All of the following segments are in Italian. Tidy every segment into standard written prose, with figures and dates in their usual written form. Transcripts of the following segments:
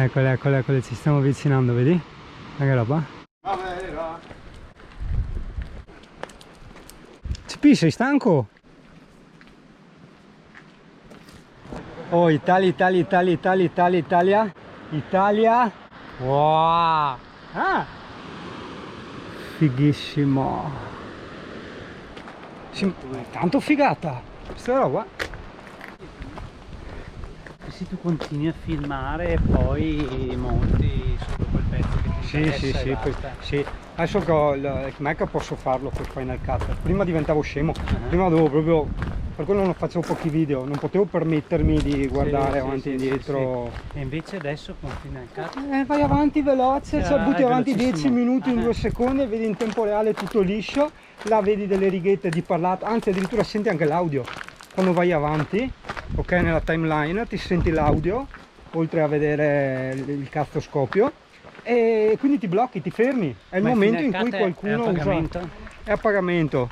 Eccole, eccole, eccole, ci stiamo avvicinando, vedi? Ma che roba? CP, sei stanco? Oh, Italia, Italia, Italia, Italia, Italia, Italia, Italia. Wow! Ah! Fighissimo! Tanto figata! Questa roba! Se tu continui a filmare e poi monti solo quel pezzo che ti interessa e basta. Sì. Adesso che ho il Mac posso farlo per Final Cut. Prima diventavo scemo, prima dovevo proprio, per quello non facevo pochi video, non potevo permettermi di guardare avanti e indietro. E invece adesso con Final Cut Vai avanti veloce, cioè butti avanti 10 minuti in 2 secondi e vedi in tempo reale tutto liscio, là vedi delle righette di parlato, anzi addirittura senti anche l'audio quando vai avanti, ok, nella timeline ti senti l'audio oltre a vedere il castoscopio e quindi ti blocchi, ti fermi, è il momento in cui qualcuno usa. È a pagamento.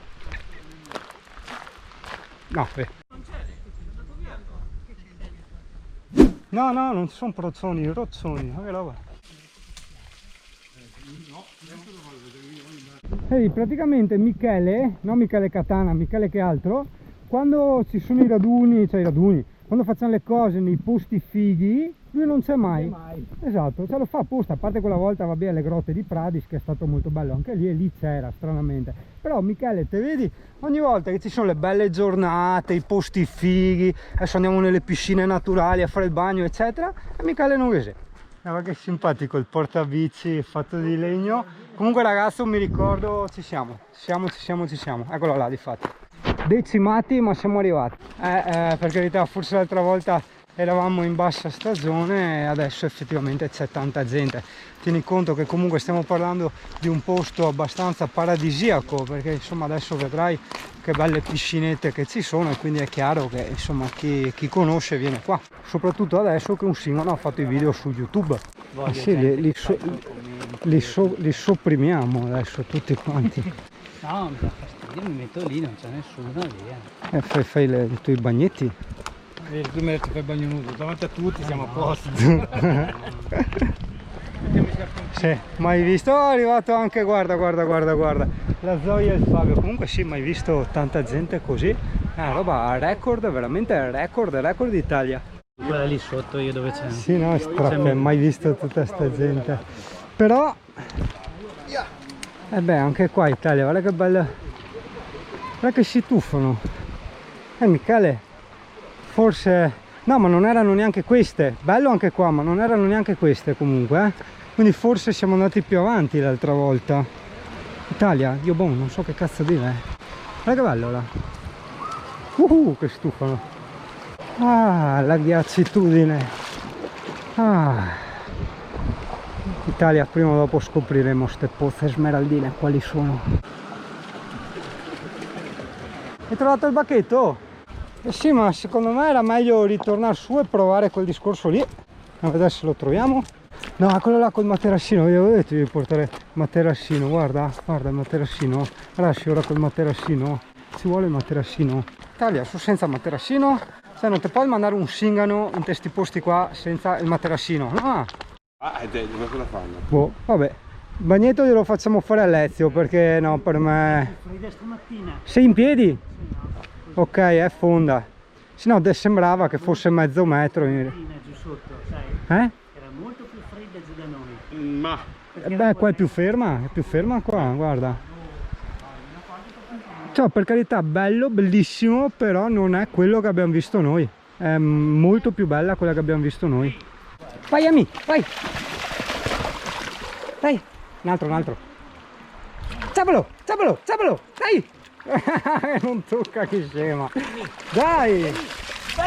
No, no, non sono prozzoni, rozzoni, ma che roba. Ehi, praticamente Michele, non Michele Catana, Michele che altro, quando ci sono i raduni, quando facciamo le cose nei posti fighi, lui non c'è mai. Esatto, ce lo fa apposta, a parte quella volta, vabbè, alle grotte di Pradis, che è stato molto bello, anche lì e lì c'era, stranamente. Però Michele, te vedi, ogni volta che ci sono le belle giornate, i posti fighi, adesso andiamo nelle piscine naturali a fare il bagno, eccetera, e Michele non c'è. Guarda che simpatico il portabici fatto di legno. Comunque ragazzo, mi ricordo, ci siamo, eccolo là di fatto. Decimati ma siamo arrivati, per carità, forse l'altra volta eravamo in bassa stagione e adesso effettivamente c'è tanta gente. Tieni conto che comunque stiamo parlando di un posto abbastanza paradisiaco, perché insomma adesso vedrai che belle piscinette che ci sono e quindi è chiaro che insomma chi conosce viene qua, soprattutto adesso che un singolo ha fatto i video su YouTube. Sì, li sopprimiamo adesso tutti quanti. No, mi dà fastidio, mi metto lì, non c'è nessuno, via. Fai i tuoi bagnetti. Tu mi fai il bagno nudo, davanti a tutti siamo a posto. Sì, mai visto? Oh, è arrivato anche, guarda, la Zoe e il Fabio. Comunque sì, mai visto tanta gente così. Roba record, veramente record d'Italia. Quella lì sotto io dove c'è? Sì, no, è mai visto tutta sta gente. Però beh, anche qua Italia, guarda che bella, guarda che si tuffano. Michele, forse no, ma non erano neanche queste, bello anche qua, ma non erano neanche queste comunque, quindi forse siamo andati più avanti l'altra volta. Italia, io boh, non so che cazzo dire. Guarda che bello là, che stufano. La ghiaccitudine. Italia, prima o dopo scopriremo ste pozze smeraldine quali sono. Hai trovato il bacchetto? Eh sì, ma secondo me era meglio ritornare su e provare quel discorso lì. A vedere se lo troviamo. No, quello là col materassino, vi avevo detto di portare il materassino, guarda il materassino. Allora si ora col materassino, ci vuole il materassino. Italia, su senza materassino, cioè non ti puoi mandare un singano in questi posti qua senza il materassino, no? Dove cosa fanno? Boh, vabbè, il bagnetto glielo facciamo fare a Lezio perché no, per me... Sei in piedi? Ok, è fonda. Se no sembrava che fosse mezzo metro. Giù sotto, sai? Era molto più fredda giù da noi. Ma... beh, qua è più ferma qua, guarda. Cioè, per carità, bello, bellissimo, però non è quello che abbiamo visto noi. È molto più bella quella che abbiamo visto noi. Vai Ami, vai! Dai! Un altro! Ciapalo! Dai! Non tocca, che scema! Dai!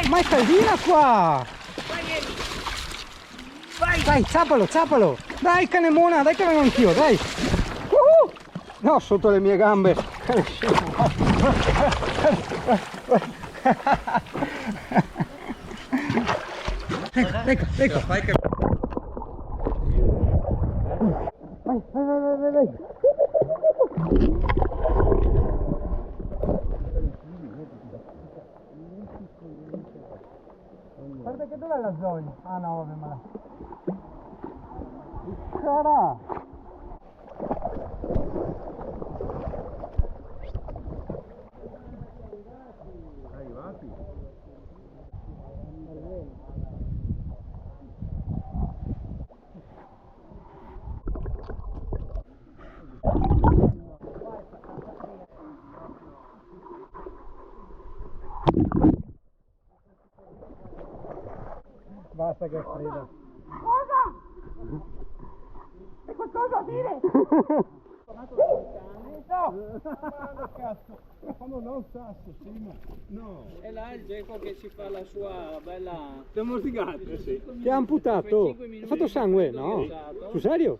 Ma è caldina qua! Dai, ciapalo! Dai canemona, dai che vengo anch'io, dai! No, sotto le mie gambe! Ecco! Vai! Guarda che dov'è la Zoe? Ah no, vabbè, ma là. Sara! Basta che è freddo. Cosa? Hai qualcosa da dire? No! Cazzo! Ma non sasso, Simo. No! E là il Geco che ci fa la sua bella... Siamo mortificati, sì. Ti ha amputato? Ha fatto sangue? No. Sul serio?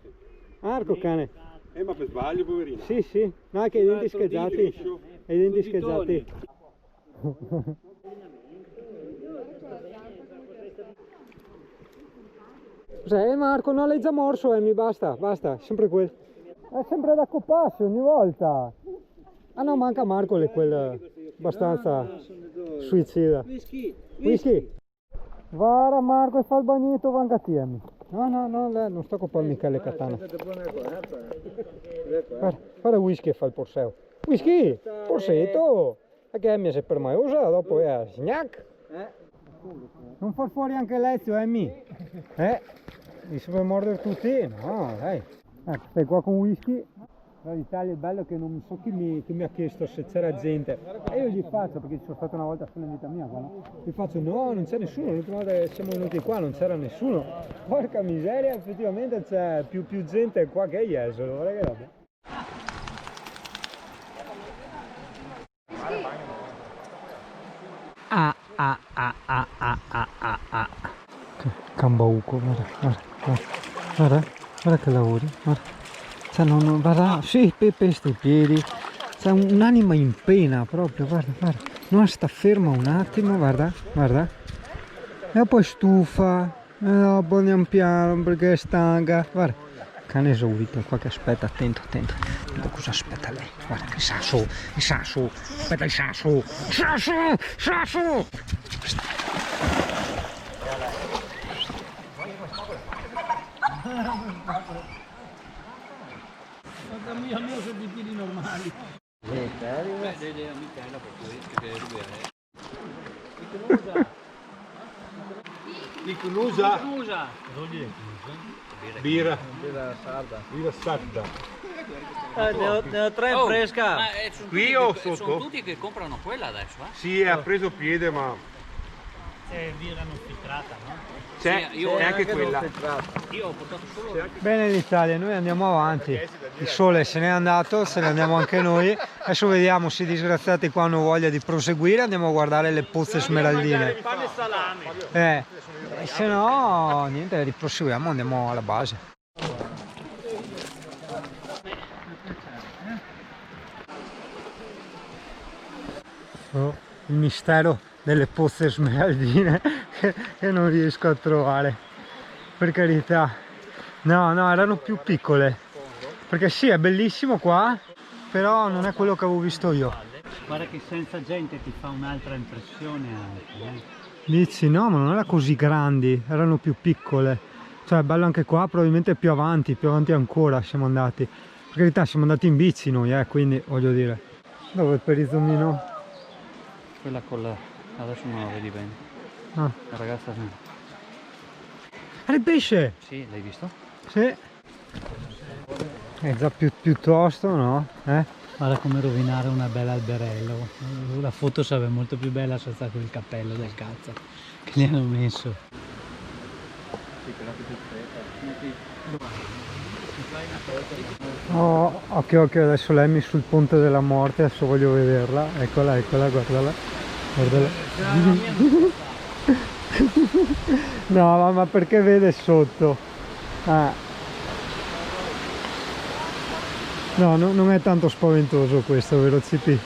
Arco cane. Ma per sbaglio, poverino. Sì, sì. No, è che hai i denti scheggiati. Hai i denti scheggiati. Cos'è Marco? No, l'hai già morso, mi basta, basta, sempre quel. È sempre da copparsi ogni volta. Ah no, manca Marco quel abbastanza suicida. Whisky. Vara Marco e fa il bagnetto, vanga tiemi. No, no, no, non sto copando mica le katana. Fare whisky e fa il porseo. Whisky? Porsetto? E che mi se per mai usa, dopo è snack. Non far fuori anche l'ezio, Emmy. Mi si vuoi mordere tutti? No, dai. Ecco, stai qua con whisky. L'Italia è bello che non so chi mi ha chiesto se c'era gente. E io gli faccio, perché ci sono stato una volta solo in vita mia qua, no? Gli faccio, no, non c'è nessuno, l'ultima volta che siamo venuti qua non c'era nessuno. Porca miseria, effettivamente c'è più gente qua che Jesolo, guarda che roba. Cambauco, guarda che lavori, guarda. Cioè guarda, sì, pesta i piedi, c'è un'anima in pena proprio, guarda, non sta ferma un attimo, guarda, e poi stufa, e dopo andiamo piano perché è stanca, guarda, cane esaurito qua che aspetta, attento, guarda cosa aspetta lei, guarda il sasso, aspetta il sasso. Io sono di piedi normali. Serio? Deve a Michela per questo che Di Cunusa. Birra. Birra sarda. Birra sarda. Ne ho tre fresca. Qui o sotto? Sono tutti che comprano quella adesso, eh? Sì, ha preso piede, ma C'è birra non filtrata, no? c'è anche quella. Io ho portato solo... Bene l'Italia, noi andiamo avanti, il sole se n'è andato, se ne andiamo anche noi, adesso vediamo se i disgraziati qua hanno voglia di proseguire, andiamo a guardare le pozze smeraldine. Pane e salame. Se no niente, riproseguiamo, andiamo alla base. Oh, il mistero delle pozze smeraldine che non riesco a trovare, per carità. No, erano più piccole, perché sì, è bellissimo qua, però non è quello che avevo visto io. Guarda che senza gente ti fa un'altra impressione anche, Dici no, ma non era così grandi, erano più piccole. Cioè è bello anche qua, probabilmente più avanti ancora siamo andati. Per carità siamo andati in bici noi, quindi voglio dire. Dove per il zoomino? Quella con la... Adesso non la vedi bene. Ah. La ragazza... Ah, il pesce! Sì, l'hai visto? Sì. È già piuttosto, no? Guarda come rovinare una bella alberello. La foto sarebbe molto più bella senza quel cappello del cazzo che gli hanno messo. Oh, occhio, adesso l'Emmy sul ponte della morte, adesso voglio vederla. Eccola, guardala. No, ma perché vede sotto? No, non è tanto spaventoso questo, vero CP?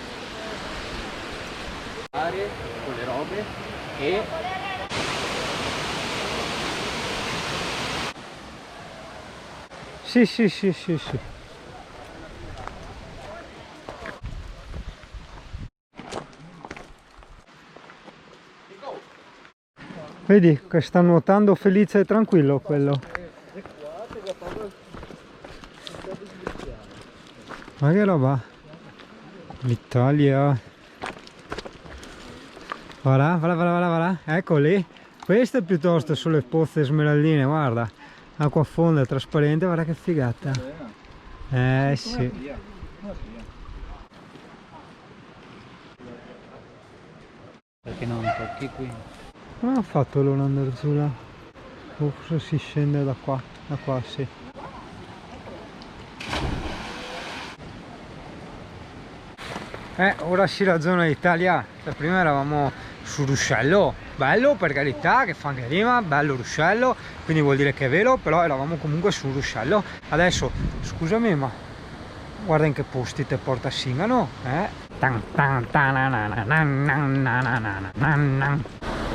Con le robe e... Sì. Vedi che sta nuotando felice e tranquillo quello. Ma che roba? L'Italia. Guarda, eccoli. Queste piuttosto sono le pozze smeraldine, guarda. Acqua fonda, trasparente, guarda che figata. Sì. Perché non tocchi qui? Come ha fatto loro ad andare giù là? O forse si scende da qua sì. Ora si ragiona l'Italia. Prima eravamo su ruscello, bello per carità, che fa anche rima, bello ruscello, quindi vuol dire che è vero, però eravamo comunque su ruscello. Adesso, scusami, ma guarda in che posti te porta Singano,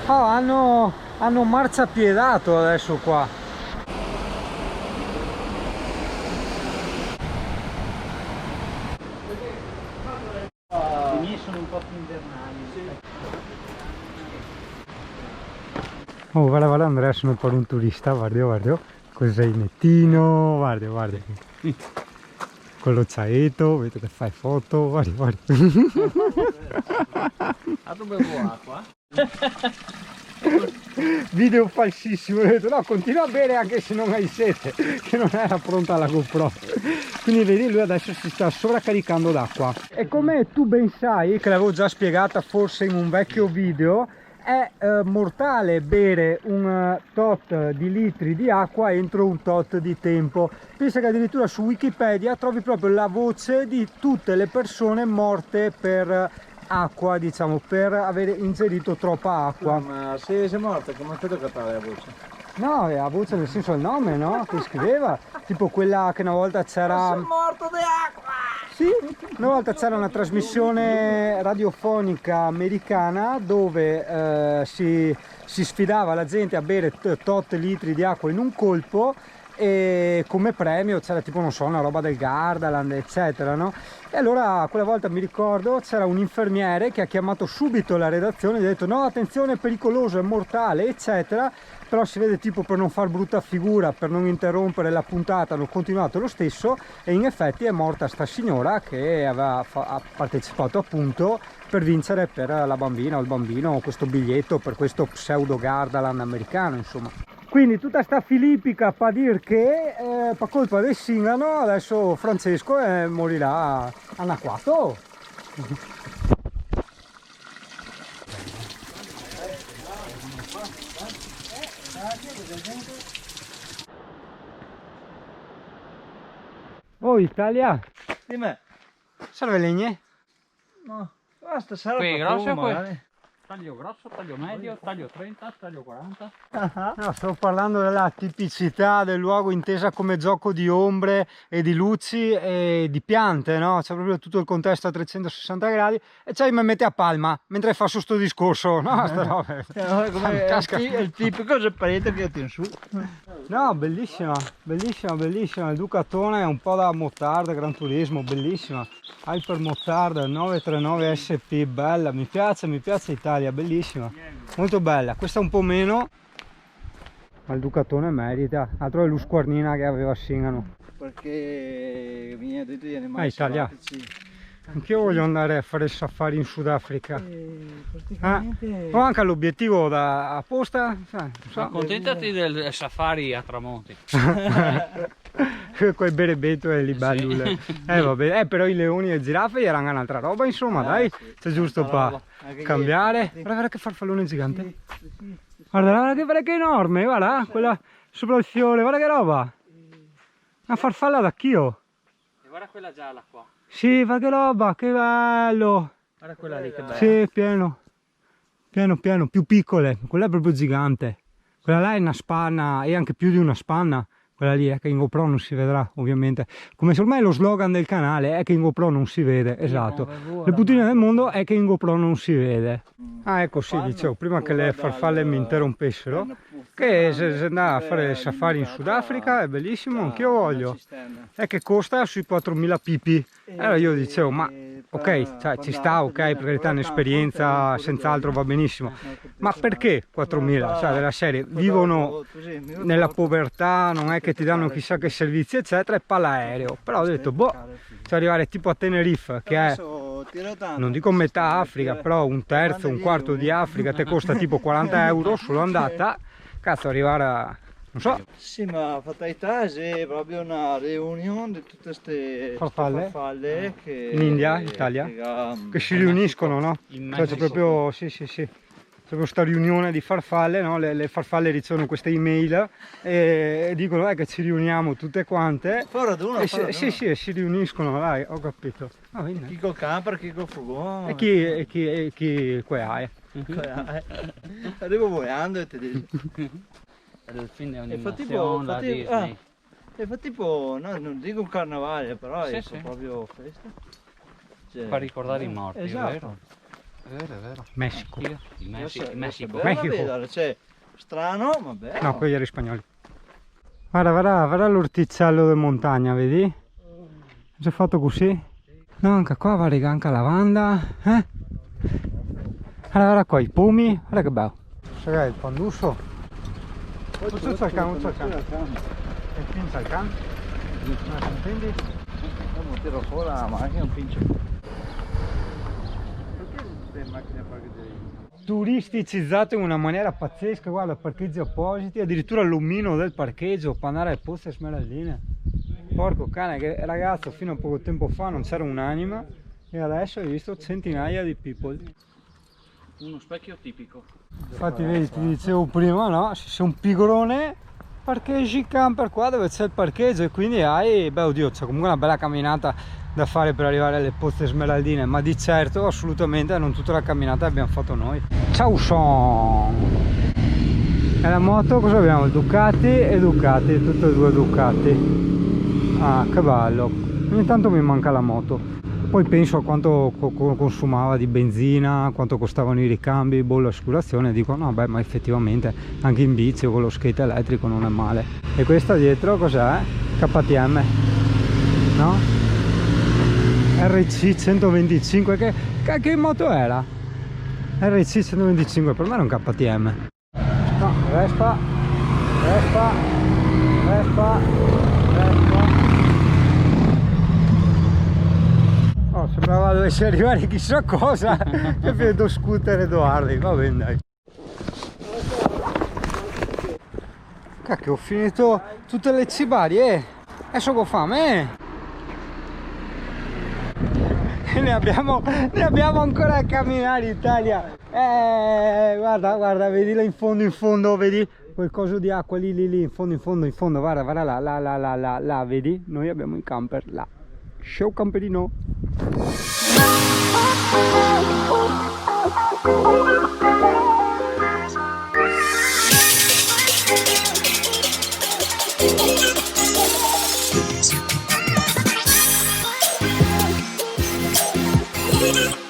Oh, hanno marciapiedato adesso qua. I miei sono un po' più invernali. Oh, guarda Andrea, sono per un turista, guarda, col zainetino, guarda. Con lo zaetto, vedo che fai foto, guarda. Altro bevo acqua. Video falsissimo, ho detto no, continua a bere anche se non hai sete, che non era pronta la GoPro. Quindi vedi, lui adesso si sta sovraccaricando d'acqua. E come tu ben sai, che l'avevo già spiegata forse in un vecchio video, è mortale bere un tot di litri di acqua entro un tot di tempo. Pensa che addirittura su Wikipedia trovi proprio la voce di tutte le persone morte per acqua, diciamo, per aver ingerito troppa acqua. Ma se sei morta, come fai a cattare la voce? No, la voce nel senso il nome, no? Che scriveva, tipo quella che una volta c'era... Sono morto di acqua! Sì, una volta c'era una trasmissione radiofonica americana dove si sfidava la gente a bere tot litri di acqua in un colpo, e come premio c'era tipo, non so, una roba del Gardaland, eccetera, no? E allora quella volta mi ricordo c'era un infermiere che ha chiamato subito la redazione e ha detto no, attenzione, è pericoloso, è mortale, eccetera. Però si vede, tipo, per non far brutta figura, per non interrompere la puntata, hanno continuato lo stesso, e in effetti è morta sta signora che ha partecipato appunto per vincere per la bambina o il bambino questo biglietto per questo pseudo Gardaland americano, insomma. Quindi tutta sta filippica per dire che per colpa del Singano adesso Francesco morirà anacquato. Oh Italia, Dimmi, serve legne? no, basta, sarà Qui, grosso o qui? magari. Taglio grosso, taglio medio, taglio 30, taglio 40. No, stavo parlando della tipicità del luogo intesa come gioco di ombre e di luci e di piante, no? C'è proprio tutto il contesto a 360 gradi e c'è mi mette a palma mentre fa sto discorso, no? Sta roba. Come Casca. è il tipico parete che io tiro su. No, bellissima, bellissima, bellissima. Il Ducatone è un po' da mottarda, Gran Turismo, bellissima. Hyper Mottarda 939 SP, bella, mi piace Italia, bellissima, molto bella. Questa un po' meno, ma il Ducatone merita. Altro è l'usquarnina che aveva Singano. Perché mi ha detto di animali Italia. selvatici. Anch'io voglio andare a fare il safari in Sudafrica. Praticamente... Ho anche l'obiettivo da apposta, non so. Accontentati del safari a tramonti. Quei berebeto e li bellule. Vabbè, però i leoni e le giraffe erano un'altra roba, insomma, dai, c'è giusto per cambiare. Guarda che farfallone gigante. Guarda che è enorme, guarda, quella sopra il fiore, guarda che roba. Una farfalla d'anch'io. E guarda quella gialla qua. Sì, guarda che roba, che bello. Guarda quella lì che bella. Sì, pieno, più piccole, quella è proprio gigante. Quella là è una spanna, e anche più di una spanna. Quella lì è che in GoPro non si vedrà, ovviamente. Come se ormai lo slogan del canale è che in GoPro non si vede, esatto. Le puttine del mondo è che in GoPro non si vede. Ah, ecco, sì, dicevo, prima che le farfalle mi interrompessero, che se andava a fare il safari in Sudafrica è bellissimo, anch'io voglio. È che costa sui 4.000 pipi. Allora io dicevo, ma ok, cioè, ci sta, ok, per carità, un'esperienza senz'altro va benissimo, ma perché 4.000? Cioè, della serie, vivono nella povertà, non è che ti danno chissà che servizi, eccetera, e palla aereo. Però ho detto, boh, cioè arrivare tipo a Tenerife, che è, Adesso tira tanto. non dico metà Africa, però un terzo, un quarto di Africa, te costa tipo 40 euro solo andata, cazzo arrivare a, non so, Sì, ma fatalità è proprio una riunione di tutte queste Farfalle? che In India, Italia? che si riuniscono, no? Cioè c'è proprio, sì, c'è proprio sta riunione di farfalle, no? Le farfalle ricevono queste email e dicono che ci riuniamo tutte quante. Fora d'uno, E sì, si riuniscono, dai, ho capito. Ah, vedi. Chi col camper, chi col furgone. E chi qua hai? Arrivo voando e ti dico. Il film è E fa un'animazione, la Disney. e fa tipo, no, non dico un carnevale, però Sì, è sì. proprio festa. Cioè, Fa ricordare i morti, esatto. è vero? È vero. Messico. Anch'io. Il Messico. Bello da Messico. vedere, cioè, strano, ma bello. No, quelli erano spagnoli. Guarda l'orticello di montagna, vedi? Già fatto così? No, anche qua va riga anche lavanda, eh? Guarda qua i pomi, guarda che bello. Sai il pandusso? Non c'è il cane. E pinza il cane? Intendi? Io tiro fuori la macchina un pincio. Turisticizzato in una maniera pazzesca, guarda, parcheggi appositi, addirittura l'omino del parcheggio per andare alle poste smeraldine. Porco cane, che ragazzo, fino a poco tempo fa non c'era un'anima e adesso hai visto centinaia di people. Uno specchio tipico. Infatti vedi, ti dicevo prima, no? Se sei un pigrone parcheggi il camper qua dove c'è il parcheggio e quindi hai, beh oddio, c'è comunque una bella camminata da fare per arrivare alle poste smeraldine, ma di certo assolutamente non tutta la camminata l'abbiamo fatto noi. Ciao son! E la moto cosa abbiamo? Ducati e Ducati, tutte e due Ducati. Ah, che bello! Ogni tanto mi manca la moto. Poi penso a quanto consumava di benzina, quanto costavano i ricambi, boh, l'assicurazione, e dico no beh, ma effettivamente anche in bici o con lo skate elettrico non è male. E questa dietro cos'è? KTM, no? RC 125, che moto era? RC 125, per me era un KTM. No, Vespa. Oh, sembrava dovesse arrivare chissà cosa. Che vedo scooter Edoardi, va bene dai. Cacchio, ho finito tutte le cibarie, adesso ho fame, E ne abbiamo ancora a camminare in Italia. Guarda, vedi là in fondo, vedi? Quel coso di acqua lì, in fondo, guarda là, vedi? Noi abbiamo il camper là. Show camperino. Thank you.